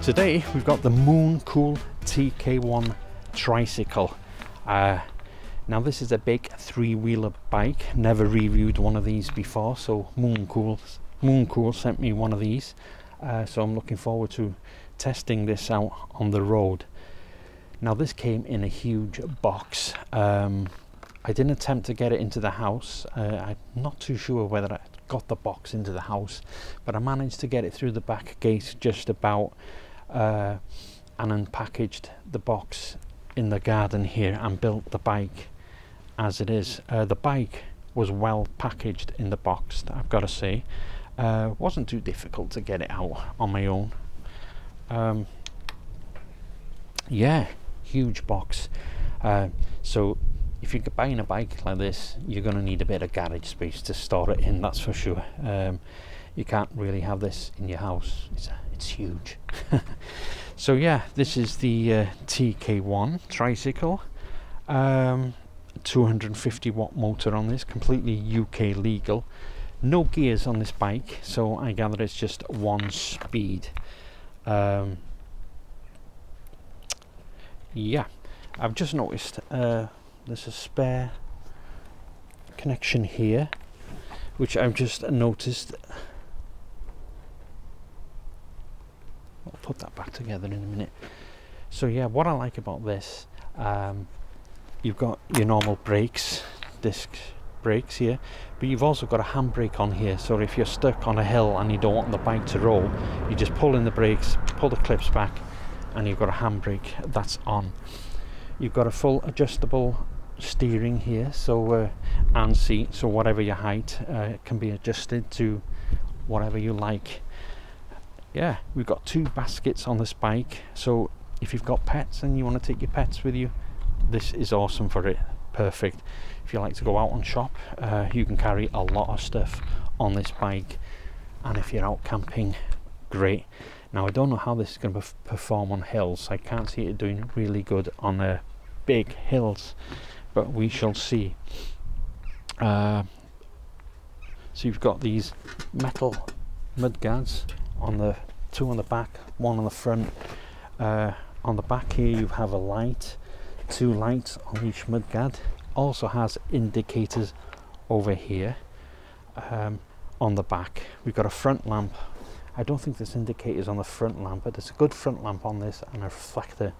Today we've got the Mooncool TK1 tricycle. Now this is a big three-wheeler bike. Never reviewed one of these before, so Mooncool sent me one of these. So I'm looking forward to testing this out on the road. Now this came in a huge box. I didn't attempt to get it into the house. I'm not too sure whether I got the box into the house, but I managed to get it through the back gate just about, and unpackaged the box in the garden here and built the bike as it is. The bike was well packaged in the box, I've got to say. Wasn't too difficult to get it out on my own. Yeah, huge box. So if you're buying a bike like this, you're going to need a bit of garage space to store it in, that's for sure. You can't really have this in your house. It's huge. So yeah, this is the TK1 tricycle. 250 watt motor on this, completely UK legal. No gears on this bike, so I gather it's just one speed. Yeah, I've just noticed there's a spare connection here, which I've just noticed. I'll put that back together in a minute. So yeah, what I like about this, you've got your normal brakes, disc brakes here, but you've also got a handbrake on here, so if you're stuck on a hill and you don't want the bike to roll, you just pull in the brakes, pull the clips back, and you've got a handbrake that's on. You've got a full adjustable steering here, so and seat, so whatever your height, it can be adjusted to whatever you like. Yeah, we've got two baskets on this bike, so if you've got pets and you want to take your pets with you, this is awesome for it. Perfect. If you like to go out and shop, you can carry a lot of stuff on this bike, and if you're out camping, great. Now I don't know how this is going to perform on hills. I can't see it doing really good on big hills, but we shall see. So you've got these metal mud guards on the two on the back, one on the front. On the back here you have a light, two lights on each mud guard. Also has indicators over here. On the back we've got a front lamp. I don't think there's indicators on the front lamp, but there's a good front lamp on this and a reflector.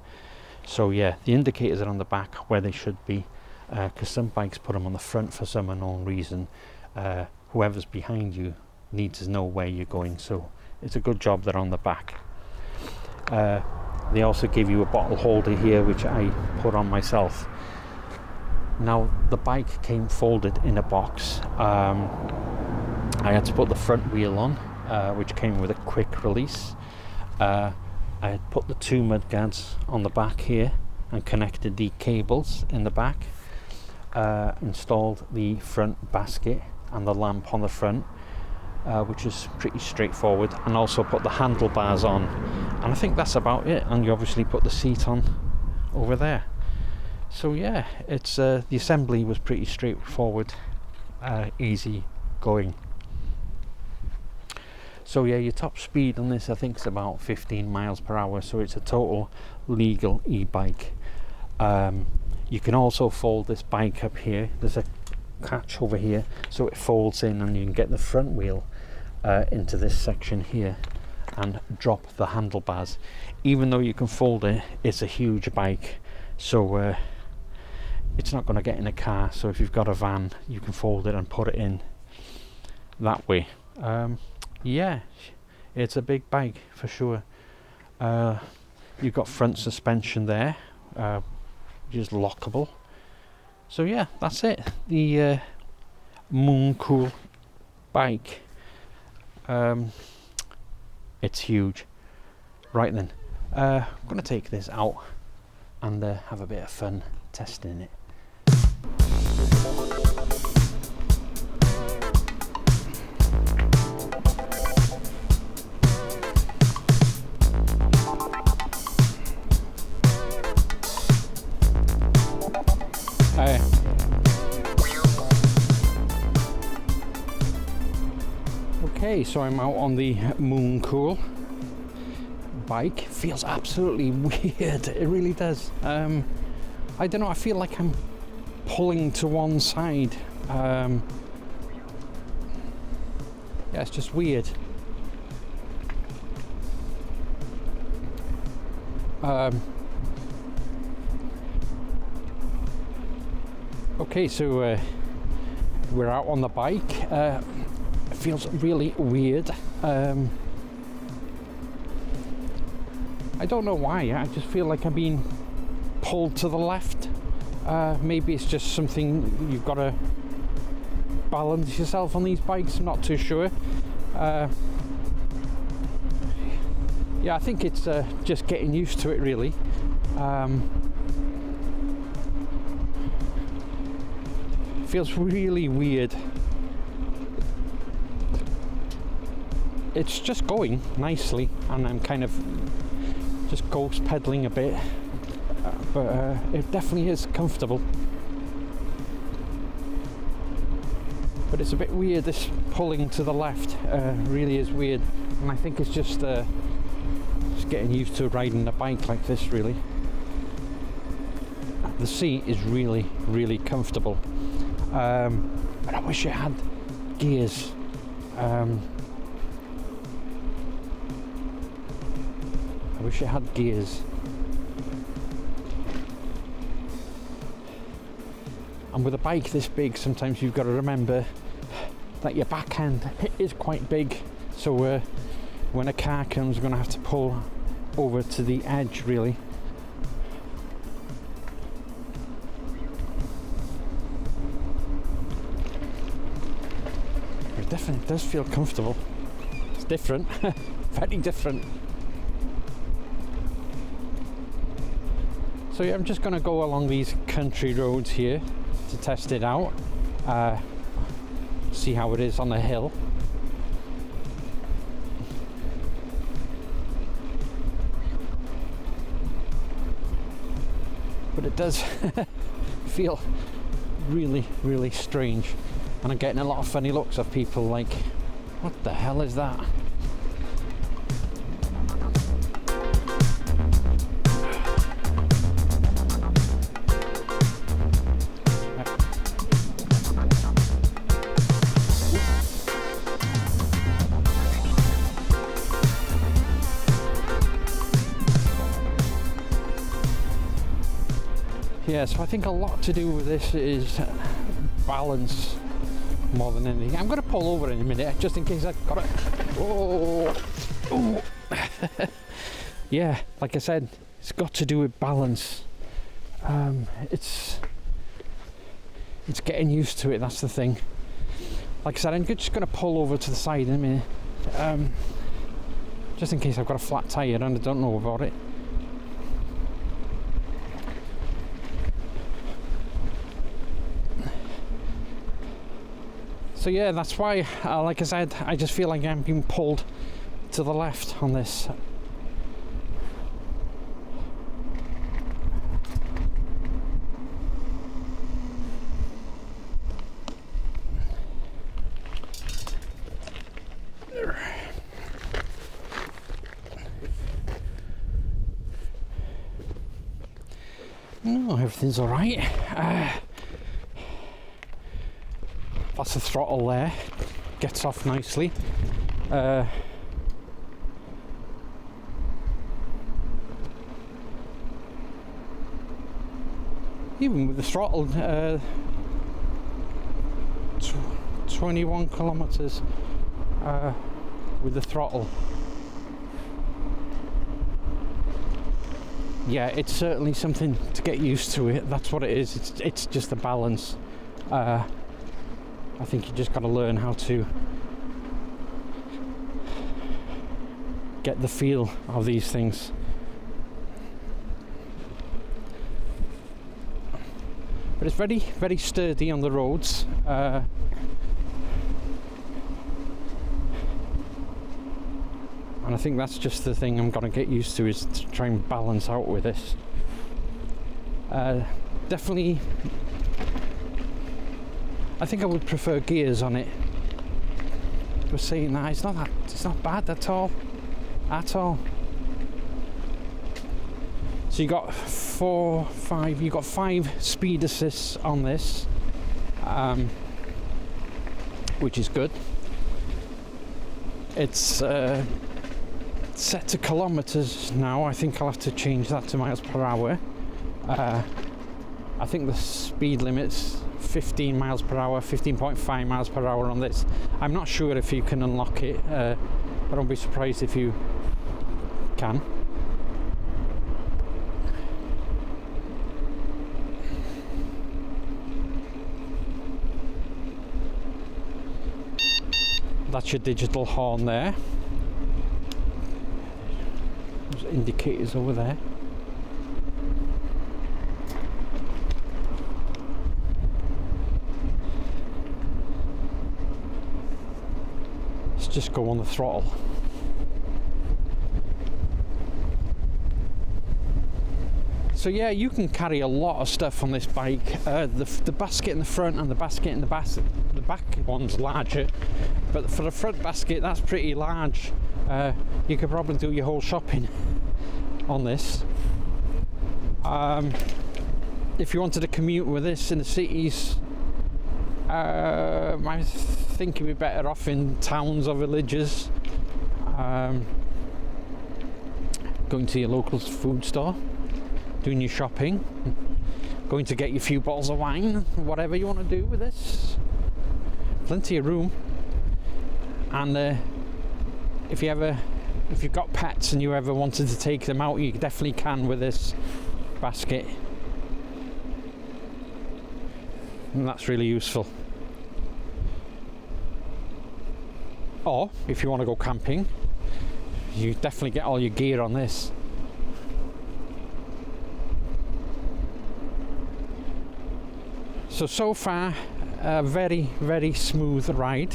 So yeah, the indicators are on the back where they should be, because some bikes put them on the front for some unknown reason. Whoever's behind you needs to know where you're going, so it's a good job they're on the back. They also give you a bottle holder here, which I put on myself. Now the bike came folded in a box. I had to put the front wheel on, which came with a quick release. I had put the two mud guards on the back here and connected the cables in the back. Installed the front basket and the lamp on the front, which is pretty straightforward, and also put the handlebars on, and I think that's about it. And you obviously put the seat on over there. So yeah, it's the assembly was pretty straightforward, easy going. So yeah, your top speed on this I think is about 15 miles per hour, so it's a total legal e-bike. You can also fold this bike up here. There's a catch over here, so it folds in and you can get the front wheel into this section here and drop the handlebars. Even though you can fold it, it's a huge bike, so it's not going to get in a car. So if you've got a van, you can fold it and put it in that way. Yeah, it's a big bike for sure. You've got front suspension there, which is lockable. So yeah, that's it. The Mooncool bike. It's huge. Right then, I'm going to take this out and have a bit of fun testing it. Okay, so I'm out on the Mooncool bike feels absolutely weird. It really does. I don't know, I feel like I'm pulling to one side. Yeah, it's just weird. Okay, so we're out on the bike. It feels really weird. I don't know why. I just feel like I'm being pulled to the left. Maybe it's just something you've got to balance yourself on these bikes. I'm not too sure. Yeah, I think it's just getting used to it, really. Feels really weird. It's just going nicely, and I'm kind of just ghost pedaling a bit, but it definitely is comfortable. But it's a bit weird, this pulling to the left. Really is weird, and I think it's just getting used to riding a bike like this, really. The seat is really, really comfortable. But I wish it had gears. I wish it had gears. And with a bike this big, sometimes you've got to remember that your backhand is quite big. So when a car comes, you're going to have to pull over to the edge, really. It definitely does feel comfortable. It's different, very different. So yeah, I'm just going to go along these country roads here to test it out, see how it is on the hill. But it does feel really, really strange, and I'm getting a lot of funny looks of people like, what the hell is that? Yeah, so I think a lot to do with this is balance more than anything. I'm going to pull over in a minute just in case I've got it. Oh. Yeah, like I said, it's got to do with balance. It's getting used to it, that's the thing. Like I said, I'm just going to pull over to the side in a minute, just in case I've got a flat tyre and I don't know about it. So yeah, that's why, like I said, I just feel like I'm being pulled to the left on this. No, everything's all right. That's the throttle there, gets off nicely. Even with the throttle, 21 kilometers with the throttle. Yeah, it's certainly something to get used to. It. That's what it is. It's just the balance. I think you just got to learn how to get the feel of these things. But it's very, very sturdy on the roads. And I think that's just the thing I'm going to get used to, is to try and balance out with this. Definitely, I think I would prefer gears on it. But saying that, it's not bad at all. So you got 5 speed assists on this, which is good. It's set to kilometers now. I think I'll have to change that to miles per hour. I think the speed limit's 15 miles per hour, 15.5 miles per hour on this. I'm not sure if you can unlock it, but I don't be surprised if you can. That's your digital horn there. There's indicators over there. Let's just go on the throttle. So yeah, you can carry a lot of stuff on this bike. The basket in the front and the basket in the back one's larger, but for the front basket, that's pretty large. You could probably do your whole shopping on this. If you wanted to commute with this in the cities, I think you'd be better off in towns or villages, going to your local food store, doing your shopping, going to get your few bottles of wine, whatever you want to do with this. Plenty of room. And if you've got pets and you ever wanted to take them out, you definitely can with this basket, and that's really useful. Or if you want to go camping, you definitely get all your gear on this. So far, a very, very smooth ride.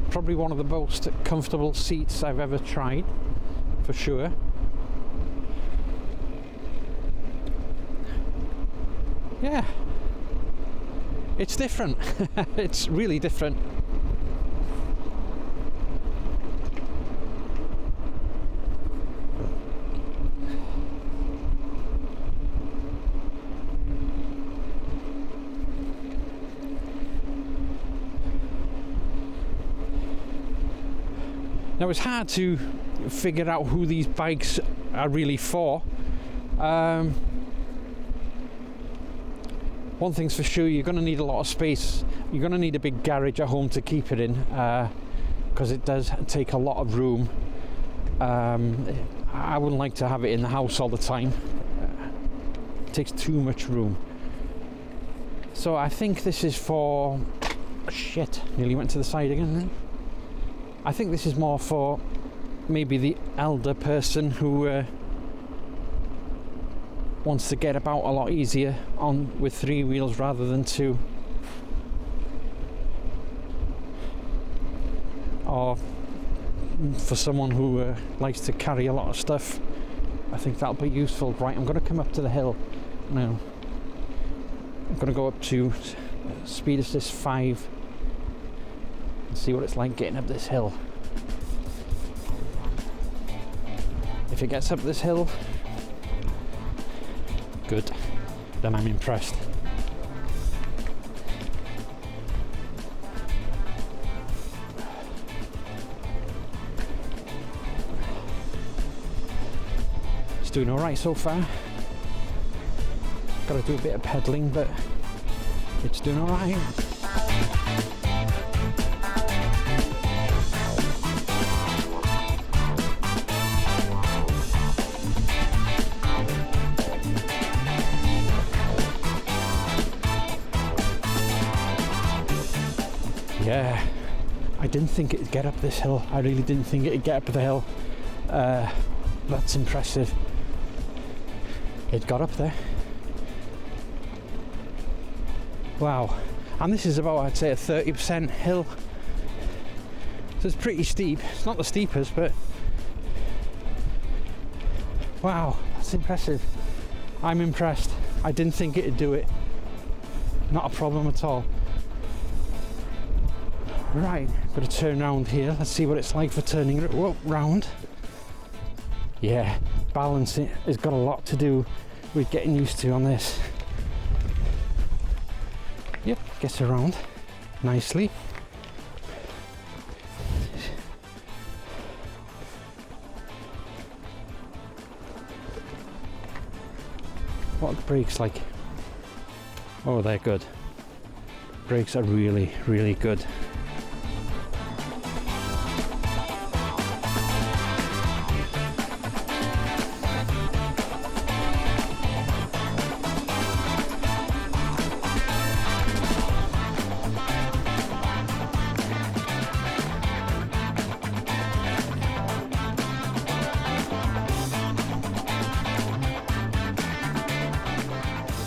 Probably one of the most comfortable seats I've ever tried, for sure. Yeah, it's different. It's really different. Now it's hard to figure out who these bikes are really for. One thing's for sure, you're going to need a lot of space. You're going to need a big garage at home to keep it in, because it does take a lot of room. I wouldn't like to have it in the house all the time. It takes too much room. So I think this is for... Shit, nearly went to the side again then. I think this is more for maybe the elder person who wants to get about a lot easier on with 3 wheels rather than 2. Or for someone who likes to carry a lot of stuff. I think that'll be useful. Right, I'm going to come up to the hill now. I'm going to go up to speed assist 5 and see what it's like getting up this hill. If it gets up this hill, good, then I'm impressed. It's doing alright so far. Got to do a bit of pedaling, but it's doing alright. Yeah, I didn't think it'd get up this hill. I really didn't think it'd get up the hill. That's impressive. It got up there. Wow. And this is about, I'd say, a 30% hill. So it's pretty steep. It's not the steepest, but wow, that's impressive. I'm impressed. I didn't think it'd do it. Not a problem at all. Right, got to turn around here. Let's see what it's like for turning round. Yeah, balancing has got a lot to do with getting used to on this. Yep, gets around nicely. What are the brakes like? Oh, they're good. Brakes are really, really good.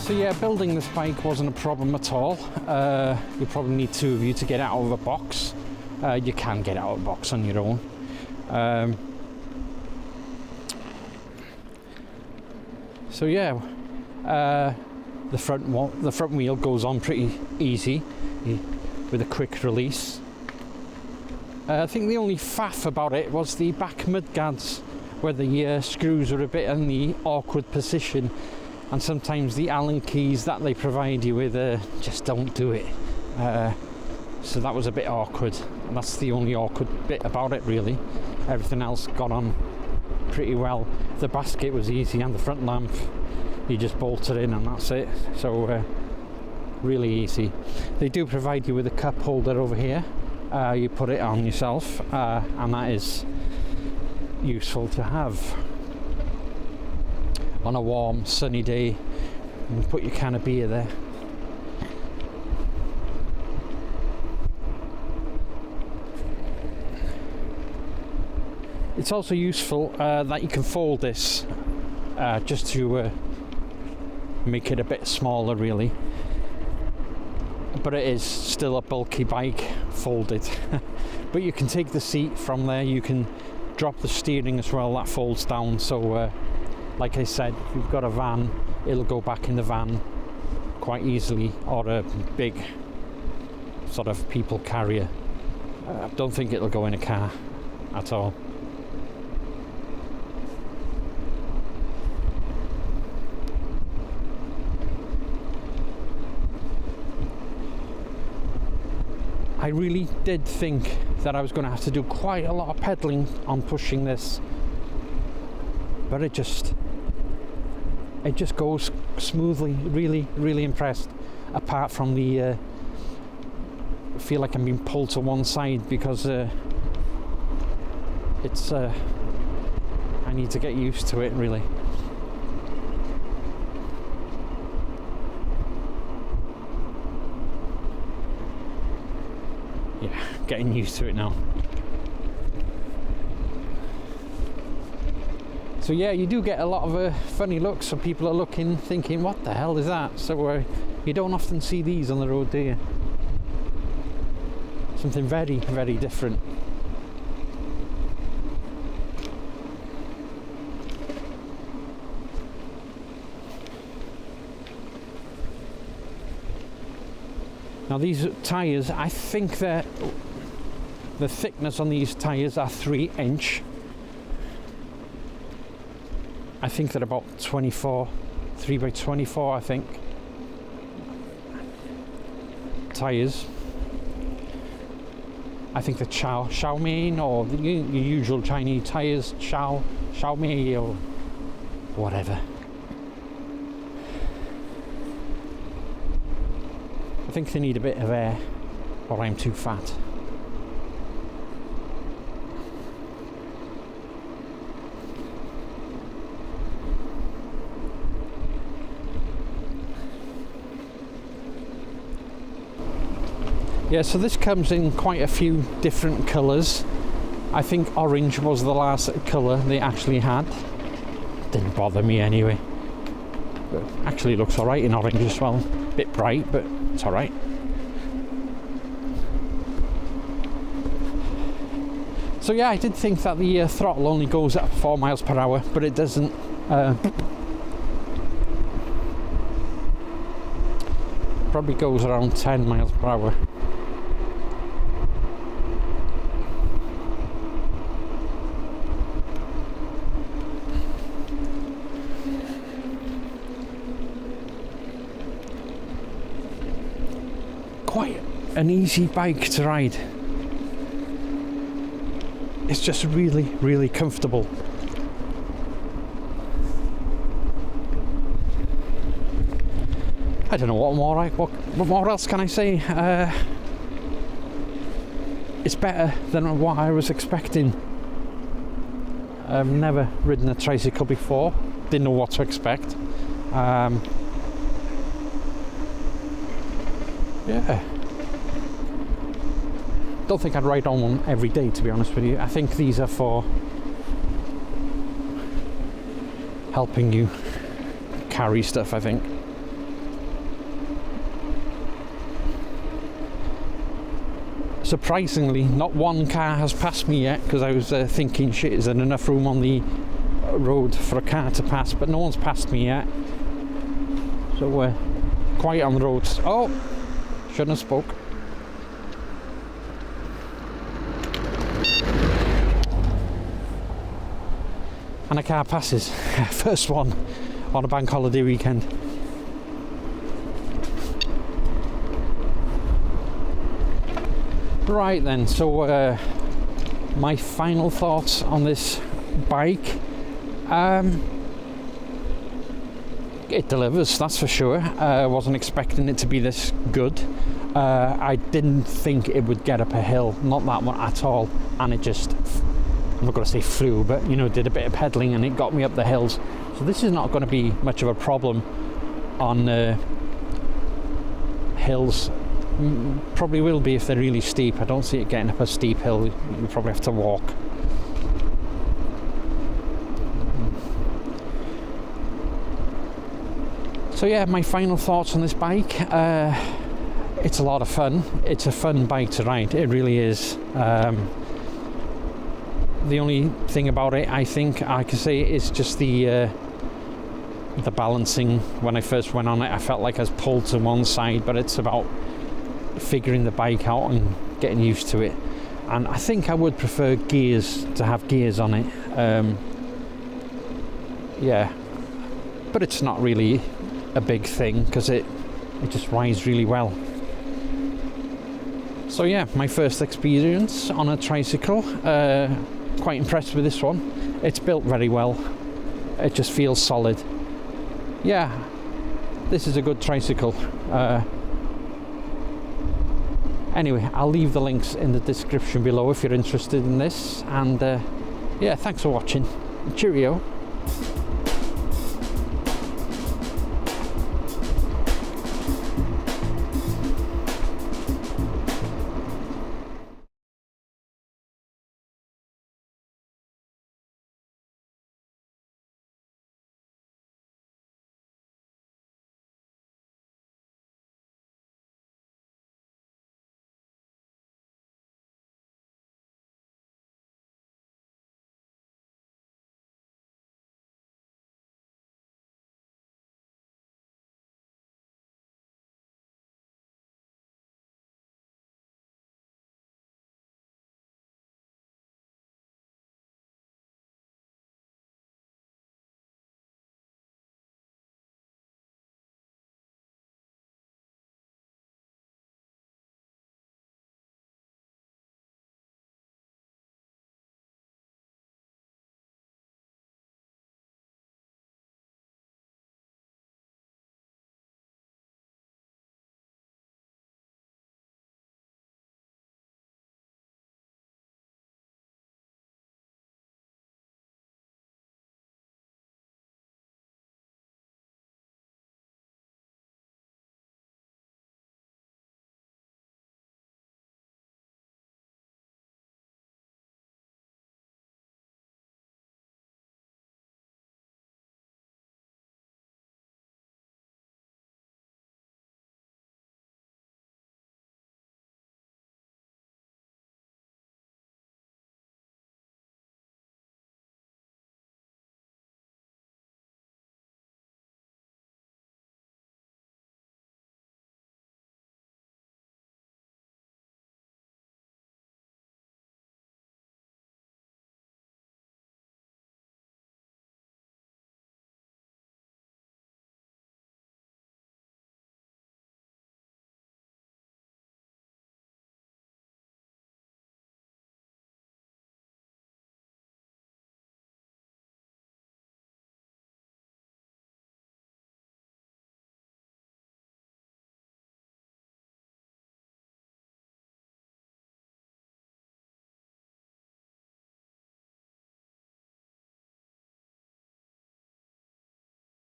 So yeah, building this bike wasn't a problem at all. You probably need two of you to get out of a box. You can get out of a box on your own. So yeah, the front wheel goes on pretty easy with a quick release. I think the only faff about it was the back mudguards, where the screws are a bit in the awkward position. And sometimes the Allen keys that they provide you with just don't do it. So that was a bit awkward. And that's the only awkward bit about it, really. Everything else got on pretty well. The basket was easy, and the front lamp, you just bolt it in and that's it. So really easy. They do provide you with a cup holder over here. You put it on yourself, and that is useful to have. On a warm, sunny day, and put your can of beer there. It's also useful that you can fold this just to make it a bit smaller, really. But it is still a bulky bike, folded. But you can take the seat from there, you can drop the steering as well, that folds down. So like I said, if you've got a van, it'll go back in the van quite easily, or a big sort of people carrier. I don't think it'll go in a car at all. I really did think that I was going to have to do quite a lot of pedaling on pushing this, but it just goes smoothly. Really impressed, apart from the I feel like I'm being pulled to one side because it's I need to get used to it, really. Yeah, getting used to it now. So yeah, you do get a lot of funny looks, so people are looking, thinking, what the hell is that? So you don't often see these on the road, do you? Something very, very different. Now these tyres, I think that the thickness on these tyres are 3-inch. I think they're about 24, 3x24, I think. Tyres. I think the Xiaomi, or the usual Chinese tyres, Xiaomi or whatever. I think they need a bit of air, or I'm too fat. Yeah, so this comes in quite a few different colours. I think orange was the last colour they actually had. Didn't bother me anyway. But actually looks alright in orange as well. Bit bright, but it's alright. So yeah, I did think that the throttle only goes at 4 miles per hour, but it doesn't. Probably goes around 10 miles per hour. quite an easy bike to ride. It's just really, really comfortable. I don't know what more else can I say. It's better than what I was expecting. I've never ridden a tricycle before, didn't know what to expect. Yeah, don't think I'd ride on one every day, to be honest with you. I think these are for helping you carry stuff, I think. Surprisingly, not one car has passed me yet, because I was thinking, shit, is there enough room on the road for a car to pass? But no one's passed me yet, so we're quiet on the roads. Oh, shouldn't have spoke. And a car passes. First one on a bank holiday weekend. Right then, so my final thoughts on this bike. It delivers, that's for sure. I wasn't expecting it to be this good. I didn't think it would get up a hill, not that one at all, and it just, I'm not going to say flew, but you know, did a bit of pedaling and it got me up the hills. So this is not going to be much of a problem on hills. Probably will be if they're really steep. I don't see it getting up a steep hill. You probably have to walk. So yeah, my final thoughts on this bike. It's a lot of fun. It's a fun bike to ride. It really is. The only thing about it, I think I can say, is just the balancing. When I first went on it, I felt like I was pulled to one side, but it's about figuring the bike out and getting used to it. And I think I would prefer to have gears on it. Yeah, but it's not really a big thing because it just rides really well. So yeah, my first experience on a tricycle. Quite impressed with this one. It's built very well. It just feels solid. Yeah, this is a good tricycle. Anyway, I'll leave the links in the description below if you're interested in this. And yeah, thanks for watching. Cheerio.